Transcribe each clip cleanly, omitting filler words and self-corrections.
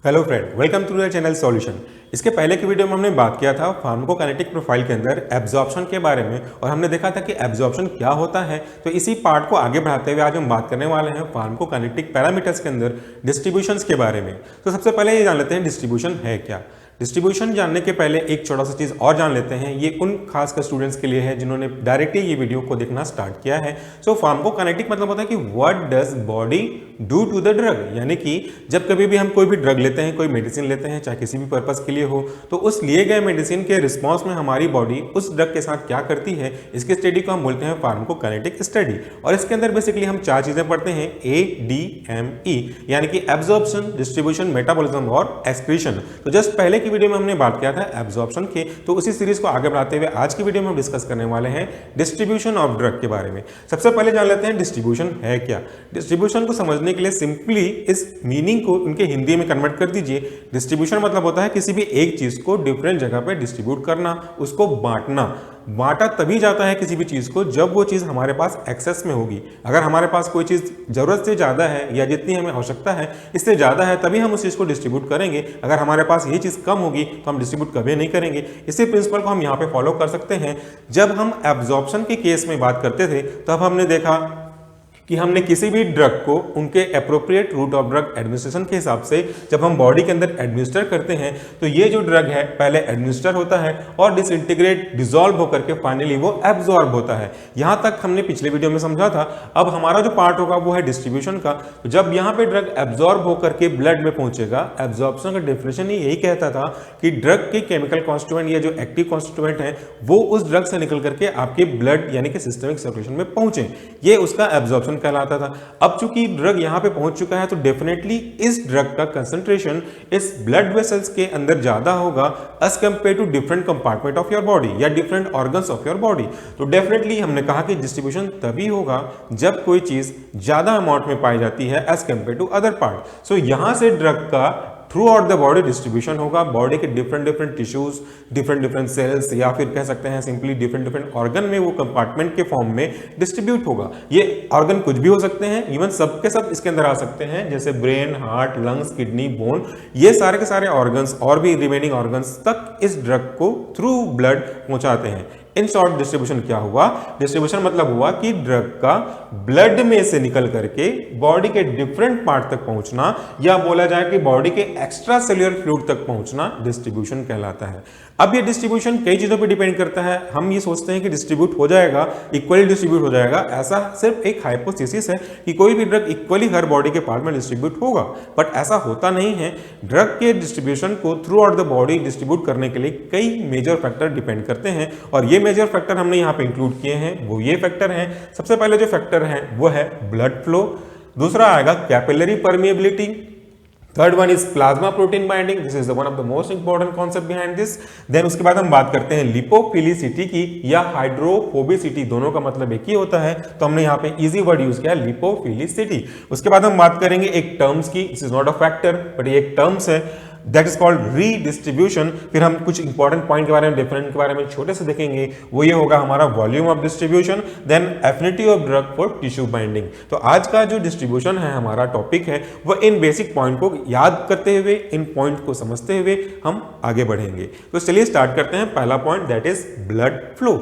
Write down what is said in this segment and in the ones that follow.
Hello friend, welcome to the channel Solution. इसके पहले की वीडियो में हमने बात किया था फार्माकोकाइनेटिक प्रोफाइल के अंदर एब्जॉर्प्शन के बारे में और हमने देखा था कि एब्जॉर्प्शन क्या होता है। तो इसी पार्ट को आगे बढ़ाते हुए आज हम बात करने वाले हैं फार्माकोकाइनेटिक पैरामीटर्स के अंदर डिस्ट्रीब्यूशंस के बारे में। तो सबसे पहले ये जान लेते हैं डिस्ट्रीब्यूशन है क्या। डिस्ट्रीब्यूशन जानने के पहले एक छोटा सा चीज और जान लेते हैं, ये उन खासकर स्टूडेंट्स के लिए है जिन्होंने डायरेक्टली ये वीडियो को देखना स्टार्ट किया है। सो फार्माकोकाइनेटिक मतलब होता है कि what does body do to the drug, यानी कि जब कभी भी हम कोई भी ड्रग लेते हैं, कोई मेडिसिन लेते हैं, चाहे किसी भी पर्पस के लिए हो, तो उस लिए गए मेडिसिन के रिस्पॉन्स में हमारी बॉडी उस ड्रग के साथ क्या करती है, इसकी स्टडी को हम बोलते हैं फार्माकोकाइनेटिक स्टडी। और इसके अंदर बेसिकली हम चार चीजें पढ़ते हैं, ADME, यानी कि एब्जॉर्प्शन, डिस्ट्रीब्यूशन, मेटाबॉलिज्म और एक्सक्रीशन। तो जस्ट पहले की वीडियो में हमने बात किया था एब्जॉर्प्शन के, तो उसी सीरीज को आगे बढ़ाते हुए आज की वीडियो में हम डिस्कस करने वाले हैं डिस्ट्रीब्यूशन ऑफ ड्रग के बारे में। सबसे पहले जान लेते हैं डिस्ट्रीब्यूशन है क्या। डिस्ट्रीब्यूशन को समझने के लिए सिंपली इस मीनिंग को उनके हिंदी में कन्वर्ट कर दीजिए। डिस्ट्रीब्यूशन मतलब होता है किसी भी एक चीज को डिफरेंट जगह पे डिस्ट्रीब्यूट करना, उसको बांटना। बांटा तभी जाता है किसी भी चीज को जब वो चीज हमारे पास एक्सेस में होगी। अगर हमारे पास कोई चीज जरूरत से ज्यादा है या जितनी हमें आवश्यकता है इससे ज्यादा है, तभी हम उस चीज को डिस्ट्रीब्यूट करेंगे। अगर हमारे पास ये चीज कम होगी तो हम डिस्ट्रीब्यूट कभी नहीं करेंगे। इसी प्रिंसिपल को हम यहाँ पे फॉलो कर सकते हैं। जब हम एब्जॉर्प्शन के केस में बात करते थे तब हमने देखा कि हमने किसी भी ड्रग को उनके appropriate route of drug administration के हिसाब से जब हम बॉडी के अंदर एडमिनिस्टर करते हैं तो ये जो ड्रग है पहले एडमिनिस्टर होता है और डिसइंटीग्रेट, डिसॉल्व होकर के फाइनली वो एब्जॉर्ब होता है। यहां तक हमने पिछले वीडियो में समझा था। अब हमारा जो पार्ट होगा वो है डिस्ट्रीब्यूशन का। तो जब यहाँ पे ड्रग एब्जॉर्ब होकर के ब्लड में पहुंचेगा, एब्जॉर्प्शन का डेफिनेशन यही कहता था कि ड्रग के केमिकल कॉन्स्टिट्यूएंट या जो एक्टिव कॉन्स्टिट्यूएंट है वो उस ड्रग से निकल करके आपके ब्लड यानी कि सिस्टमिक सर्कुलेशन में पहुंचे, ये उसका एब्जॉर्प्शन कहलाता था। अब चूंकि ड्रग यहां पे पहुंच चुका है तो डेफिनेटली इस ड्रग का कंसंट्रेशन इस ब्लड वेसल्स के अंदर ज्यादा होगा as compare to different compartment of your body या different organs of your body. तो डेफिनेटली हमने कहा कि डिस्ट्रीब्यूशन तभी होगा जब कोई चीज ज्यादा अमाउंट में पाई जाती है as compare to other part. So यहां से ड्रग का throughout the body distribution होगा। बॉडी के डिफरेंट टिश्यूज, डिफरेंट सेल्स या फिर कह सकते हैं सिंपली डिफरेंट ऑर्गन में वो कंपार्टमेंट के फॉर्म में डिस्ट्रीब्यूट होगा। ये ऑर्गन कुछ भी हो सकते हैं, इवन सब के सब इसके अंदर आ सकते हैं, जैसे brain, heart, lungs, kidney, bone, ये सारे के सारे ऑर्गन्स और भी रिमेनिंग ऑर्गन्स तक इस ड्रग को थ्रू ब्लड पहुंचाते हैं। इन शॉर्ट डिस्ट्रीब्यूशन क्या हुआ? डिस्ट्रीब्यूशन मतलब हुआ कि ड्रग का ब्लड में से निकल करके बॉडी के डिफरेंट पार्ट तक पहुंचना, या बोला जाए कि बॉडी के एक्स्ट्रा सेल्युलर फ्लूइड तक पहुंचना डिस्ट्रीब्यूशन कहलाता है। अब ये डिस्ट्रीब्यूशन कई चीजों पे डिपेंड करता है। हम ये सोचते हैं कि डिस्ट्रीब्यूट हो जाएगा, इक्वली डिस्ट्रीब्यूट हो जाएगा। ऐसा सिर्फ एक हाइपोथेसिस है कि कोई भी ड्रग इक्वली हर बॉडी के पार्ट में डिस्ट्रीब्यूट होगा, बट ऐसा होता नहीं है। ड्रग के डिस्ट्रीब्यूशन को through out the body distribute करने के लिए कई मेजर फैक्टर डिपेंड करते हैं और ये मेजर फैक्टर हमने यहाँ पे इंक्लूड किए हैं। वो ये फैक्टर हैं, सबसे पहले जो फैक्टर है वो है ब्लड फ्लो, दूसरा आएगा capillary permeability, third one is plasma protein binding, this is one of the most important concept behind this. Then उसके बाद हम बात करते हैं लिपोफिलिसिटी की या हाइड्रोफोबिसिटी, दोनों का मतलब एक ही होता है, तो हमने यहाँ पे इजी वर्ड यूज किया लिपोफिलिसिटी। उसके बाद हम बात करेंगे एक टर्म्स की, this is not a factor but ये एक टर्म्स है, दैट इज कॉल्ड रीडिस्ट्रीब्यूशन। फिर हम कुछ इंपॉर्टेंट पॉइंट के बारे में, डिफरेंट के बारे में छोटे से देखेंगे, वो ये होगा हमारा volume of distribution, then affinity of drug for tissue binding. तो आज का जो डिस्ट्रीब्यूशन है, हमारा टॉपिक है, वो इन बेसिक पॉइंट को याद करते हुए, इन पॉइंट को समझते हुए हम आगे बढ़ेंगे। तो चलिए स्टार्ट करते हैं। पहला point that is blood flow.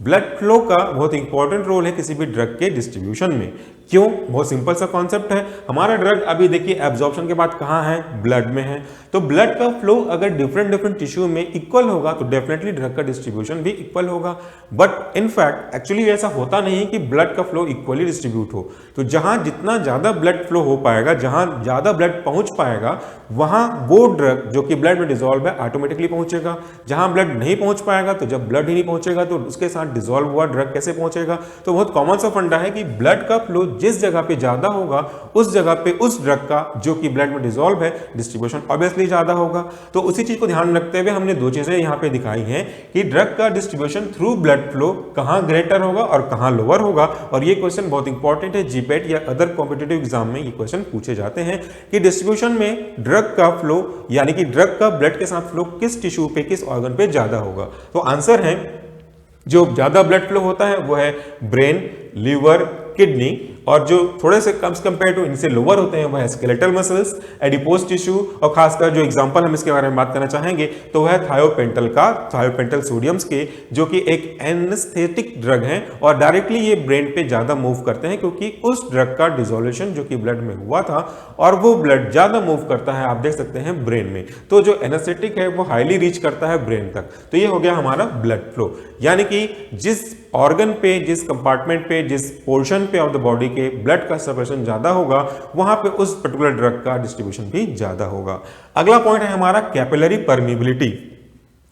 Blood flow का बहुत इंपॉर्टेंट रोल है किसी भी ड्रग के डिस्ट्रीब्यूशन में। क्यों? बहुत सिंपल सा कॉन्सेप्ट है। हमारा ड्रग अभी देखिए एब्जॉर्प्शन के बाद कहाँ है? ब्लड में है। तो ब्लड का फ्लो अगर डिफरेंट टिश्यू में इक्वल होगा तो डेफिनेटली ड्रग का डिस्ट्रीब्यूशन भी इक्वल होगा। बट इनफैक्ट एक्चुअली ऐसा होता नहीं कि ब्लड का फ्लो इक्वली डिस्ट्रीब्यूट हो। तो जहां जितना ज्यादा ब्लड फ्लो हो पाएगा, जहां ज्यादा ब्लड पहुंच पाएगा, वहां वो ड्रग जो कि ब्लड में डिसॉल्व है ऑटोमेटिकली पहुंचेगा। जहां ब्लड नहीं पहुंच पाएगा, तो जब ब्लड ही नहीं पहुंचेगा तो उसके साथ डिसॉल्व हुआ ड्रग कैसे पहुंचेगा? तो बहुत कॉमन सा फंडा है कि ब्लड का फ्लो जिस जगह पे ज्यादा होगा उस जगह पे उस ड्रग का जो कि ब्लड में डिसॉल्व है डिस्ट्रीब्यूशन ऑब्वियसली ज्यादा होगा। तो उसी चीज को ध्यान रखते हुए हमने दो चीजें यहाँ पे दिखाई हैं कि ड्रग का डिस्ट्रीब्यूशन थ्रू ब्लड फ्लो कहां ग्रेटर होगा और कहां लोअर होगा। और ये क्वेश्चन बहुत इंपॉर्टेंट है, जीपेट या अदर कॉम्पिटिटिव एग्जाम में ये क्वेश्चन पूछे जाते हैं कि डिस्ट्रीब्यूशन में ड्रग का फ्लो यानी कि ड्रग का ब्लड के साथ फ्लो किस टिश्यू पे, किस ऑर्गन पे ज्यादा होगा। तो आंसर है जो ज्यादा ब्लड फ्लो होता है वो है ब्रेन, लीवर, किडनी, और जो थोड़े से कम कंपेयर टू इनसे लोअर होते हैं वह स्केलेटल मसल्स, एडिपोज टिश्यू, और खासकर जो एग्जांपल हम इसके बारे में बात करना चाहेंगे तो वह थायोपेंटल सोडियम्स के, जो कि एक एनेस्थेटिक ड्रग है और डायरेक्टली ये ब्रेन पे ज्यादा मूव करते हैं क्योंकि उस ड्रग का डिसोल्यूशन जो कि ब्लड में हुआ था और वो ब्लड ज्यादा मूव करता है, आप देख सकते हैं ब्रेन में। तो जो एनेस्थेटिक है वो हाईली रीच करता है ब्रेन तक। तो ये हो गया हमारा ब्लड फ्लो, यानी कि जिस ऑर्गन पे, जिस कंपार्टमेंट पे, जिस पोर्शन पे ऑफ द बॉडी के ब्लड का सेपरेशन ज्यादा होगा वहां पे उस पर्टिकुलर ड्रग का डिस्ट्रीब्यूशन भी ज्यादा होगा। अगला पॉइंट है हमारा कैपिलरी परमिबिलिटी।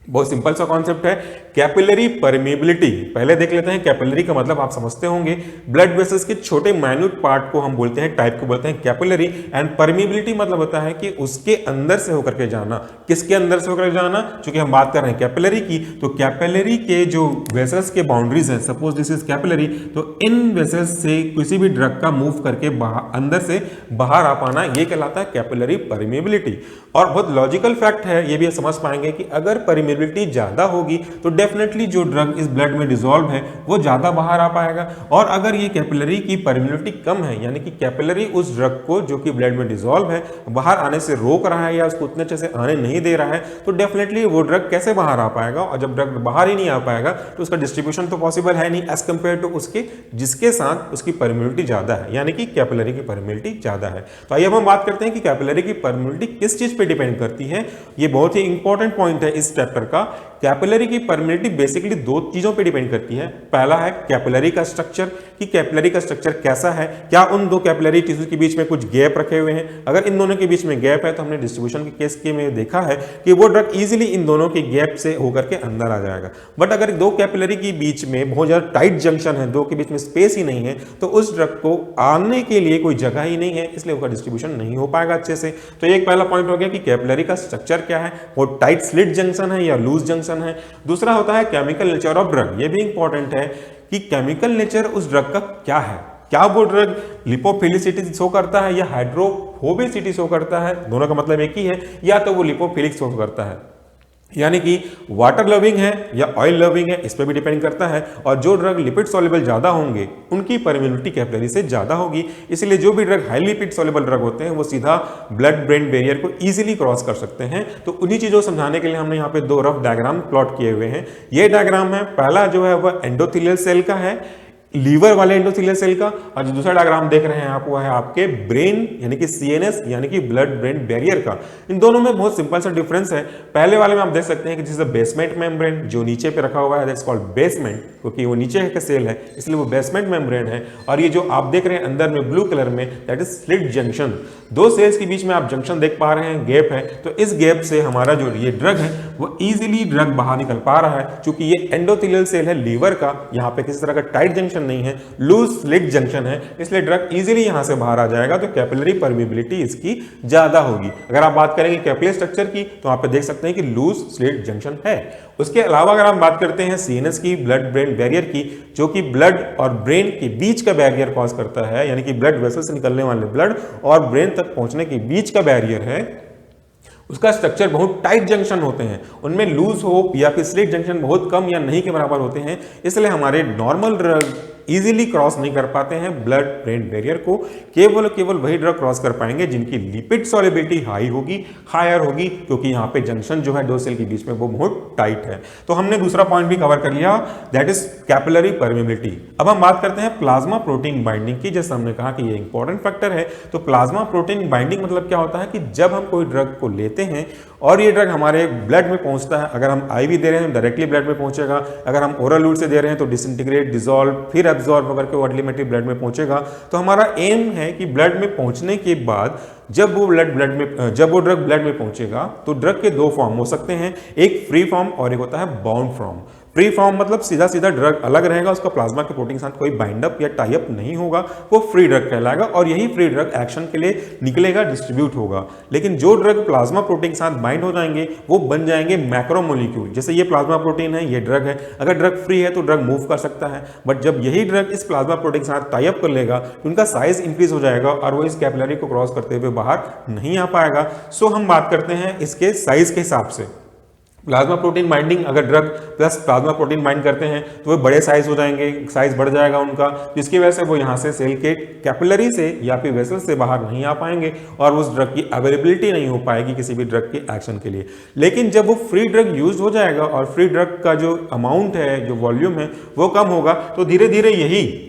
बहुत सिंपल सा कॉन्सेप्ट है कैपिलरी परमेबिलिटी। पहले देख लेते हैं कैपिलरी का मतलब आप समझते होंगे, ब्लड वेसल्स के छोटे माइन्यूट पार्ट को हम बोलते हैं, टाइप को बोलते हैं कैपिलरी, एंड परमेबिलिटी मतलब होता है कि उसके अंदर से होकर के जाना। किसके अंदर से होकर जाना? चूंकि हम बात कर रहे हैं कैपिलरी की, तो कैपिलरी के जो वेसल्स के बाउंड्रीज है, सपोज दिस इज कैपिलरी, तो इन वेसल्स से किसी भी ड्रग का मूव करके अंदर से बाहर आ पाना, ये कहलाता है कैपिलरी परमेबिलिटी। और बहुत लॉजिकल फैक्ट है, ये भी समझ पाएंगे कि अगर परमेबिलिटी ज्यादा होगी तो डेफिनेटली जो ड्रग इस ब्लड में डिसॉल्व है वो ज्यादा बाहर आ पाएगा, और अगर ये कैपिलरी की परमेबिलिटी कम है, यानी कि कैपिलरी उस ड्रग को जो कि ब्लड में डिसॉल्व है बाहर आने से रोक रहा है या उसको उतने अच्छे से आने नहीं दे रहा है, तो डेफिनेटली वो ड्रग कैसे बाहर आ पाएगा? और जब ड्रग बाहर ही नहीं आ पाएगा तो उसका डिस्ट्रीब्यूशन तो पॉसिबल है नहीं एज कंपेयर टू उसके जिसके साथ उसकी परमेबिलिटी ज्यादा है, यानी कि कैपिलरी की परमेबिलिटी ज्यादा है। तो आइए अब हम बात करते हैं कि कैपिलरी की परमेबिलिटी किस चीज पे डिपेंड करती है। ये बहुत ही इंपॉर्टेंट पॉइंट है इस चैप्टर का। कैपिलरी की परमेबिलिटी बेसिकली दो चीजों पे डिपेंड करती है। पहला है कैपिलरी का स्ट्रक्चर, कि कैपिलरी का स्ट्रक्चर कैसा है, क्या उन दो कैपिलरी टिश्यू के बीच में कुछ गैप रखे हुए हैं। अगर इन दोनों के बीच में गैप है तो हमने डिस्ट्रीब्यूशन के केस के में देखा है कि वो ड्रग इजीली इन दोनों के गैप से होकर के अंदर आ जाएगा। बट अगर दो कैपिलरी के बीच में बहुत ज्यादा टाइट जंक्शन है, दो के बीच में स्पेस ही नहीं है, तो उस ड्रग को आने के लिए कोई जगह ही नहीं है, इसलिए उसका डिस्ट्रीब्यूशन नहीं हो पाएगा अच्छे से। तो एक पहला पॉइंट हो गया कि कैपिलरी का स्ट्रक्चर क्या है, वो टाइट स्लिट जंक्शन है या लूज जंक्शन है। दूसरा होता है केमिकल नेचर ऑफ ड्रग। ये भी इंपॉर्टेंट है कि केमिकल नेचर उस ड्रग का क्या है, क्या वो ड्रग लिपोफिलिसिटी शो करता है या हाइड्रोफोबिसिटी शो करता है, दोनों का मतलब एक ही है, या तो वो लिपोफिलिक शो करता है, यानी कि वाटर लविंग है या ऑयल लविंग है, इस पर भी डिपेंड करता है। और जो ड्रग लिपिड सॉल्युबल ज्यादा होंगे उनकी परमेबिलिटी कैपिलरी से ज्यादा होगी, इसलिए जो भी drug high lipid soluble drug होते हैं वो सीधा ब्लड ब्रेन बैरियर को इजीली क्रॉस कर सकते हैं। तो उन्हीं चीजों को समझाने के लिए हमने यहाँ पे दो रफ डायग्राम प्लॉट किए हुए हैं। ये डायग्राम है, पहला जो है वह एंडोथेलियल सेल का है, लीवर वाले एंडोथेलियल सेल का, और जो दूसरा डायग्राम देख रहे हैं आप वो है आपके ब्रेन यानी कि सीएनएस यानी कि ब्लड ब्रेन बैरियर का। इन दोनों में बहुत सिंपल सा डिफरेंस है। पहले वाले में आप देख सकते हैं कि this is the basement membrane, जो नीचे पे रखा हुआ है दैट्स कॉल्ड बेसमेंट, क्योंकि वो नीचे का सेल है इसलिए वो बेसमेंट मेम्ब्रेन है। और ये जो आप देख रहे हैं अंदर में ब्लू कलर में, दैट इज स्लिट जंक्शन। दो सेल्स के बीच में आप जंक्शन देख पा रहे हैं, गैप है, तो इस गैप से हमारा जो ये ड्रग है वो इजीली ड्रग बाहर निकल पा रहा है। क्योंकि ये एंडोथेलियल सेल है लीवर का, यहाँ पे किसी तरह का टाइट जंक्शन नहीं है, लूज स्लिट जंक्शन है, इसलिए ड्रग इजीली यहां से बाहर आ जाएगा, तो कैपिलरी परमेबिलिटी इसकी ज्यादा होगी। अगर आप बात करेंगे कैपिलरी स्ट्रक्चर की तो आप देख सकते हैं कि लूज स्लिट जंक्शन है। उसके अलावा अगर हम बात करते हैं सीएनएस की, ब्लड ब्रेन बैरियर की, जो कि ब्लड और ब्रेन के बीच का बैरियर कॉज करता है, यानी कि ब्लड वेसल से निकलने वाले ब्लड और ब्रेन तक पहुंचने के बीच का बैरियर है, उसका स्ट्रक्चर बहुत टाइट जंक्शन होते हैं, उनमें लूज होप या फिर स्लिट जंक्शन बहुत कम या नहीं के बराबर होते हैं, इसलिए हमारे नॉर्मल ड्रग इजीली क्रॉस नहीं कर पाते हैं ब्लड ब्रेन बैरियर को। केवल वही ड्रग क्रॉस कर पाएंगे जिनकी लिपिड सॉल्युबिलिटी हाई होगी, हायर होगी, क्योंकि यहाँ पे जंक्शन जो है दो सेल के बीच में वो बहुत टाइट है। तो हमने दूसरा पॉइंट भी कवर कर लिया, दैट इज कैपिलरी परमेबिलिटी। अब हम बात करते हैं प्लाज्मा प्रोटीन बाइंडिंग की। जैसे हमने कहा कि ये इंपॉर्टेंट फैक्टर है, तो प्लाज्मा प्रोटीन बाइंडिंग मतलब क्या होता है कि जब हम कोई ड्रग को लेते हैं और ये ड्रग हमारे ब्लड में पहुंचता है, अगर हम आईवी दे रहे हैं डायरेक्टली ब्लड में पहुंचेगा, अगर हम ओरल रूट से दे रहे हैं तो डिसइंटीग्रेट, डिसॉल्व, फिर एब्जॉर्ब होकर के अल्टीमेटली ब्लड में पहुंचेगा। तो हमारा एम है कि ब्लड में पहुंचने के बाद जब वो ड्रग ब्लड में पहुंचेगा तो ड्रग के दो फॉर्म हो सकते हैं, एक फ्री फॉर्म और एक होता है बाउंड फॉर्म। फ्री फॉर्म मतलब सीधा सीधा ड्रग अलग रहेगा, उसका प्लाज्मा के प्रोटीन के साथ कोई बाइंड अप या टाई अप नहीं होगा, वो फ्री ड्रग कहलाएगा, और यही फ्री ड्रग एक्शन के लिए निकलेगा, डिस्ट्रीब्यूट होगा। लेकिन जो ड्रग प्लाज्मा प्रोटीन के साथ बाइंड हो जाएंगे वो बन जाएंगे मैक्रोमोलिक्यूल। जैसे ये प्लाज्मा प्रोटीन है, ये ड्रग है, अगर ड्रग फ्री है तो ड्रग मूव कर सकता है, बट जब यही ड्रग इस प्लाज्मा प्रोटीन के साथ टाई अप कर लेगा तो उनका साइज इंक्रीज हो जाएगा और वो इस कैपिलरी को क्रॉस करते हुए बाहर नहीं आ पाएगा। सो हम बात करते हैं इसके साइज के हिसाब से। प्लाज्मा प्रोटीन बाइंडिंग, अगर drug plus plasma protein bind करते हैं तो वो बड़े साइज हो जाएंगे, साइज बढ़ जाएगा उनका, जिसकी वजह से वो यहाँ से सेल के कैपिलरी से या फिर वेसल से बाहर नहीं आ पाएंगे और उस ड्रग की अवेलेबिलिटी नहीं हो पाएगी किसी भी ड्रग के एक्शन के लिए। लेकिन जब वो फ्री ड्रग यूज हो जाएगा और फ्री ड्रग का जो अमाउंट है, जो वॉल्यूम है वो कम होगा, तो धीरे धीरे यही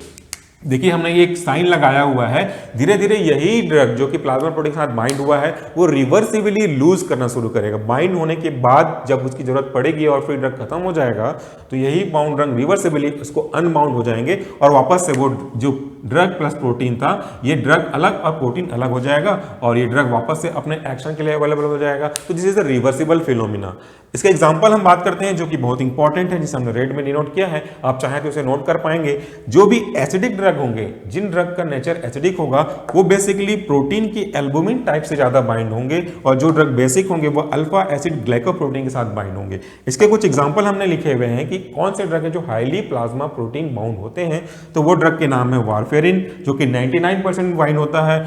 देखिए हमने ये एक साइन लगाया हुआ है, धीरे धीरे यही ड्रग जो कि प्लाज्मा प्रोटीन के साथ बाइंड हुआ है वो रिवर्सिबली लूज करना शुरू करेगा। बाइंड होने के बाद जब उसकी जरूरत पड़ेगी और फिर ड्रग खत्म हो जाएगा तो यही बाउंड ड्रग रिवर्सिबली उसको अनबाउंड हो जाएंगे और वापस से वो जो ड्रग प्लस प्रोटीन था, ये ड्रग अलग और प्रोटीन अलग हो जाएगा और ये ड्रग वापस से अपने एक्शन के लिए अवेलेबल हो जाएगा। तो this is a reversible phenomena. इसका एग्जांपल हम बात करते हैं जो कि बहुत इंपॉर्टेंट है, जिसे हमने रेड में डिनोट किया है, आप चाहें तो उसे नोट कर पाएंगे। जो भी एसिडिक ड्रग होंगे, जिन ड्रग का नेचर एसिडिक होगा वो बेसिकली प्रोटीन की एल्बुमिन टाइप से ज्यादा बाइंड होंगे और जो ड्रग बेसिक होंगे वो अल्फा एसिड ग्लाइकोप्रोटीन के साथ बाइंड होंगे। इसके कुछ एग्जांपल हमने लिखे हुए हैं कि कौन से ड्रग है जो हाईली प्लाज्मा प्रोटीन बाउंड होते हैं। तो वो ड्रग के नाम है वारफेरिन जो कि 99% बाइंड होता है,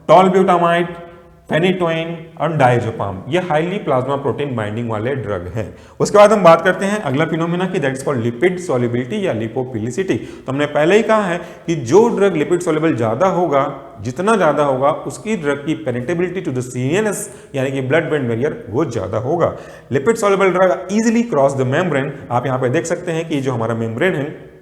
टॉलब्यूटामाइड, फेनिटोइन और डायजेपाम, ये हाईली प्लाज्मा प्रोटीन बाइंडिंग वाले ड्रग हैं। उसके बाद हम बात करते हैं अगला फिनोमिना की, that is called lipid solubility या लिपोफिलिसिटी। तो हमने पहले ही कहा है कि जो ड्रग लिपिड सॉल्युबल ज्यादा होगा, जितना ज्यादा होगा उसकी ड्रग की पेनिट्रेबिलिटी टू द सीएनएस यानी कि ब्लड ब्रेन बैरियर वो ज्यादा होगा। Lipid soluble drug easily cross the membrane, आप यहाँ पे देख सकते हैं कि जो हमारा मेम्ब्रेन है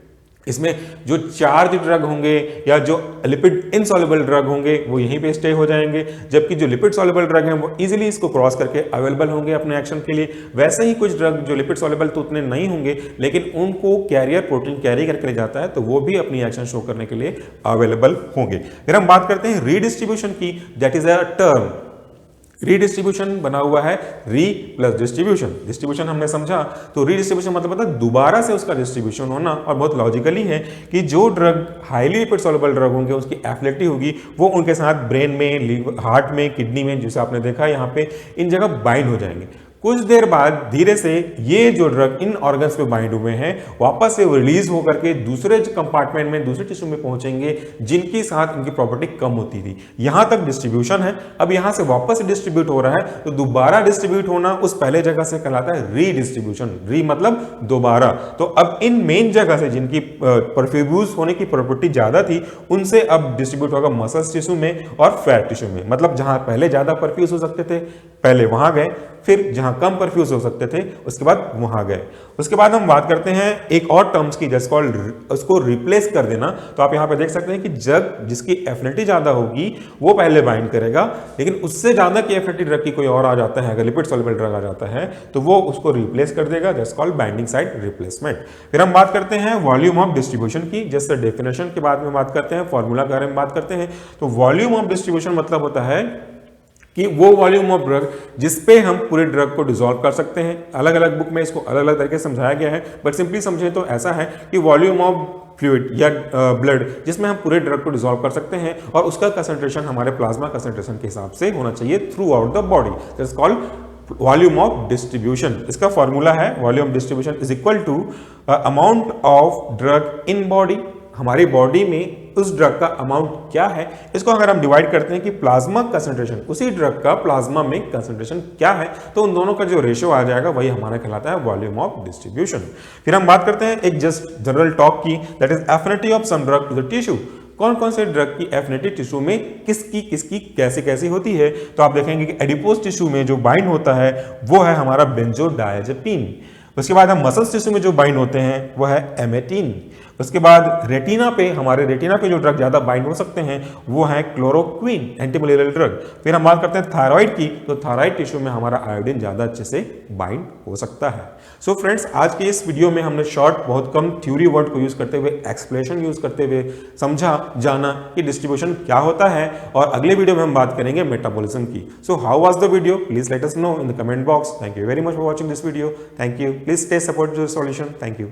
इसमें जो चार्ज ड्रग होंगे या जो लिपिड इनसॉल्युबल ड्रग होंगे वो यहीं पे स्टे हो जाएंगे, जबकि जो लिपिड सॉल्युबल ड्रग हैं वो इजीली इसको क्रॉस करके अवेलेबल होंगे अपने एक्शन के लिए। वैसे ही कुछ ड्रग जो लिपिड सॉल्युबल तो उतने नहीं होंगे लेकिन उनको कैरियर प्रोटीन कैरी करके ले जाता है तो वो भी अपनी एक्शन शो करने के लिए अवेलेबल होंगे। फिर हम बात करते हैं रीडिस्ट्रीब्यूशन की, that is a term. Redistribution बना हुआ है री प्लस डिस्ट्रीब्यूशन। डिस्ट्रीब्यूशन हमने समझा, तो रीडिस्ट्रीब्यूशन मतलब दोबारा से उसका डिस्ट्रीब्यूशन होना, और बहुत लॉजिकली है कि जो drug highly lipid soluble drug होंगे उसकी एफिनिटी होगी वो उनके साथ ब्रेन में, हार्ट में, किडनी में, जैसे आपने देखा यहाँ पे इन जगह बाइंड हो जाएंगे। कुछ देर बाद धीरे से ये जो ड्रग इन ऑर्गन्स पे बाइंड हुए हैं वापस से रिलीज होकर के दूसरे कंपार्टमेंट में, दूसरे टिश्यू में पहुंचेंगे जिनके साथ इनकी प्रॉपर्टी कम होती थी। यहां तक डिस्ट्रीब्यूशन है। अब यहां से वापस डिस्ट्रीब्यूट हो रहा है तो दोबारा डिस्ट्रीब्यूट होना उस पहले जगह से कहलाता है रीडिस्ट्रीब्यूशन। री मतलब दोबारा। तो अब इन मेन जगह से जिनकी परफ्यूज होने की प्रॉपर्टी ज्यादा थी उनसे अब डिस्ट्रीब्यूट होगा मसल्स टिश्यू में और फैट टिश्यू में। मतलब जहां पहले ज्यादा परफ्यूज हो सकते थे पहले वहां गए, फिर जहां कम परफ्यूज हो सकते थे उसके बाद वहां गए। उसके बाद हम बात करते हैं एक और टर्म्स की, जैसे कॉल्ड उसको रिप्लेस कर देना। तो आप यहां पे देख सकते हैं कि ड्रग जिसकी एफिनिटी ज्यादा होगी वो पहले बाइंड करेगा, लेकिन उससे ज्यादा की एफिनिटी ड्रग की कोई और आ जाता है, अगर लिपिड सॉल्युबल ड्रग आ जाता है तो वो उसको रिप्लेस कर देगा, that's called binding site replacement. फिर हम बात करते हैं वॉल्यूम ऑफ डिस्ट्रीब्यूशन की, जैसे डेफिनेशन के बाद में बात करते हैं, फॉर्मूला के बारे में बात करते हैं। तो वॉल्यूम ऑफ डिस्ट्रीब्यूशन मतलब होता है कि वो वॉल्यूम ऑफ ड्रग जिस पे हम पूरे ड्रग को डिसॉल्व कर सकते हैं। अलग अलग बुक में इसको अलग अलग तरीके से समझाया गया है, बट सिंपली समझें तो ऐसा है कि वॉल्यूम ऑफ फ्लूइड या ब्लड जिसमें हम पूरे ड्रग को डिसॉल्व कर सकते हैं और उसका कंसंट्रेशन हमारे प्लाज्मा कंसंट्रेशन के हिसाब से होना चाहिए throughout the body, that is called volume of distribution. इसका फॉर्मूला है volume of distribution is equal to amount of drug in body, हमारी बॉडी में उस ड्रग का अमाउंट क्या है, इसको अगर हम डिवाइड करते हैं कि प्लाज्मा कंसंट्रेशन, उसी ड्रग का प्लाज्मा में कंसंट्रेशन क्या है, तो उन दोनों का जो रेशियो आ जाएगा वही हमारा कहलाता है वॉल्यूम ऑफ डिस्ट्रीब्यूशन। फिर हम बात करते हैं एक जस्ट जनरल टॉक की, that is affinity of some drug to the tissue. कौन कौन से ड्रग की एफिनिटी टिश्यू में किसकी कैसे कैसी होती है। तो आप देखेंगे कि एडिपोज टिश्यू में जो बाइंड होता है वो है हमारा बेंजोडायजेपिन। उसके बाद हम मसल्स टिश्यू में जो बाइंड होते हैं वो है एमेटिन। उसके बाद रेटिना पे, हमारे रेटिना पे जो ड्रग ज्यादा बाइंड हो सकते हैं वो है क्लोरोक्विन, एंटीमलेरियल ड्रग। फिर हम बात करते हैं थायराइड की, तो थायराइड टिश्यू में हमारा आयोडीन ज्यादा अच्छे से बाइंड हो सकता है। सो फ्रेंड्स, आज के इस वीडियो में हमने शॉर्ट, बहुत कम थ्योरी वर्ड को यूज करते हुए, एक्सप्लेनेशन यूज करते हुए समझा, जाना कि डिस्ट्रीब्यूशन क्या होता है, और अगले वीडियो में हम बात करेंगे मेटाबॉलिज्म की। So how was the video, please let us know in the comment box. Thank you very much for watching this video. Thank you, please stay support to the Solution. Thank you.